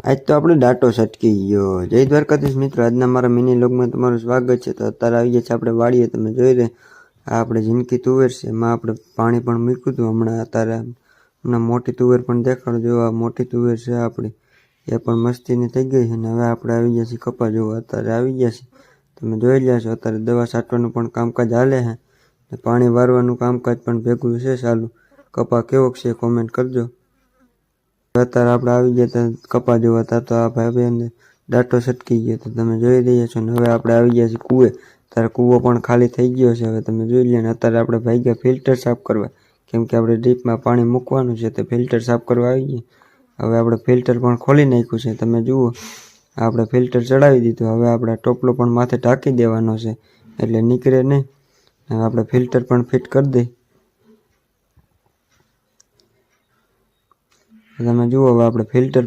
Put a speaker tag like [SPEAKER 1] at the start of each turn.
[SPEAKER 1] આજ તો આપણે ડાટો છટકી ગયો। જય દ્વારકાધીશ મિત્રો, આજના મારા મિની લોગમાં તમારું સ્વાગત છે। તો અત્યારે આવી ગયા છે આપણે વાડીએ। તમે જોઈ રહે આ આપણે જિંદગી તુવેર છે, એમાં આપણે પાણી પણ મૂક્યું હતું હમણાં। અત્યારે હમણાં મોટી તુવેર પણ દેખાડો, જો આ મોટી તુવેર છે આપણી, એ પણ મસ્તીની થઈ ગઈ છે। ને હવે આપણે આવી ગયા છીએ કપા જોવા। અત્યારે આવી ગયા છે, તમે જોઈ રહ્યા છો। અત્યારે દવા છાંટવાનું પણ કામકાજ હાલે છે ને પાણી વારવાનું કામકાજ પણ ભેગું છે ચાલુ। કપા કેવો છે કોમેન્ટ કરજો। અત્યારે આપણે આવી ગયા હતા કપા જોવા હતા, તો આ ભાઈ ડાટો છટકી ગયો તો તમે જોઈ રહ્યા છો। ને હવે આપણે આવી ગયા છીએ કૂએ। ત્યારે કૂવો પણ ખાલી થઈ ગયો છે, હવે તમે જોઈ લો। ને અત્યારે આપણે ભાઈ ગયા ફિલ્ટર સાફ કરવા, કેમ કે આપણે ડ્રીપમાં પાણી મૂકવાનું છે, તો ફિલ્ટર સાફ કરવા આવી ગયા। હવે આપણે ફિલ્ટર પણ ખોલી નાખ્યું છે, તમે જુઓ આપણે ફિલ્ટર ચડાવી દીધું। હવે આપણે ટોપલો પણ માથે ઢાંકી દેવાનો છે, એટલે નીકળે નહીં। હવે આપણે ફિલ્ટર પણ ફિટ કરી દઈએ। તમે જુઓ હવે આપણે ફિલ્ટર